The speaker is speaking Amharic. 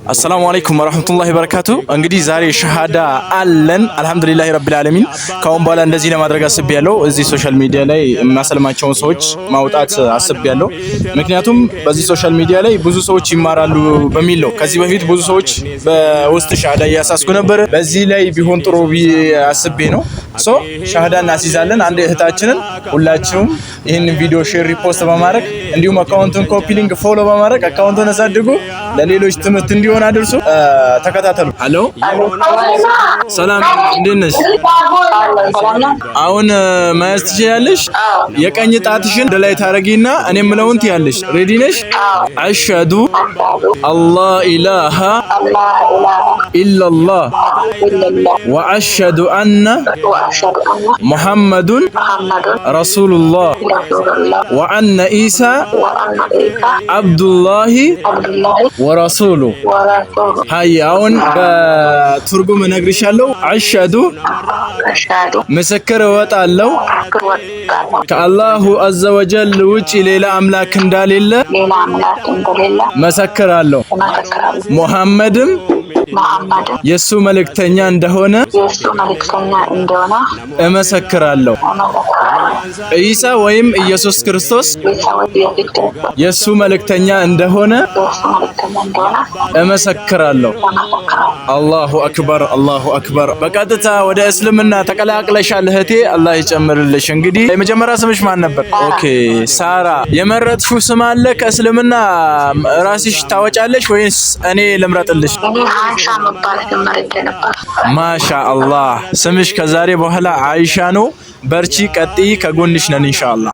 السلام عليكم ورحمة الله وبركاته. እንግዲህ ዛሬ ሸሃዳ አለን አልহামዱሊላሂ ረቢል ዓለሚን። ካሁን በኋላ እንደዚህ ለማድረግ አስቤያለሁ። እዚህ ሶሻል ሚዲያ ላይ የማሰልማቸውን ሰዎች ማውጣት አስቤያለሁ። ምክንያቱም በዚህ ሶሻል ሚዲያ ላይ ብዙ ሰዎች ይማራሉ በሚል ነው። ከዚህ በፊት ብዙ ሰዎች በውስጥ ሸሃዳ ያሳስኩ ነበር። በዚህ ላይ ቢሆን ጥሩ አስቤ ነው። ሸሃዳ እናስይዛለን። አንድ እህታችንን ሁላችሁም ይሄን ቪዲዮ ሼር ሪፖስት በማድረግ እንዲሁም አካውንቱን ኮፒ ሊንክ ፎሎ በማድረግ አካውንቱን አሳድጉ፣ ለሌሎች ትምህርት እንዲሆን አድርሱ። ተከታተሉ። ሄሎ ሰላም፣ እንዴት ነሽ? አሁን ማየት ትችያለሽ። የቀኝ ጣትሽን ወደ ላይ ታረጊና እኔ የምለውን ትያለሽ። ሬዲ ነሽ? አሽሀዱ አላህ ኢላሃ ኢላላህ ወአሽሀዱ አነ ሙሐመዱን ረሱሉላህ ወአነ ኢሳ አብዱላሂ ወረሱሉ። ሃይ አሁን በትርጉም እነግርሻለሁ። አሽሀዱ ምስክር እወጣለሁ ከአላሁ አዘወጀል ውጪ ሌላ አምላክ እንደሌለ መሰክራለሁ። ሙሐመድም የሱ መልእክተኛ እንደሆነ እመሰክራለሁ። ኢሳ ወይም ኢየሱስ ክርስቶስ የሱ መልእክተኛ እንደሆነ እመሰክራለሁ። አላሁ አክበር አላሁ አክበር። በቀጥታ ወደ እስልምና ተቀላቅለሻል እህቴ፣ አላህ ይጨምርልሽ። እንግዲህ የመጀመሪያ ስምሽ ማን ነበር? ኦኬ ሳራ። የመረጥሽው ስም አለ ከእስልምና ራስሽ ታወጫለሽ ወይስ እኔ ልምረጥልሽ? ማሻአላህ። ስምሽ ከዛሬ በኋላ አይሻ ነው። በርቺ፣ ቀጥይ፣ ከጎንሽ ነን ኢንሻአላህ።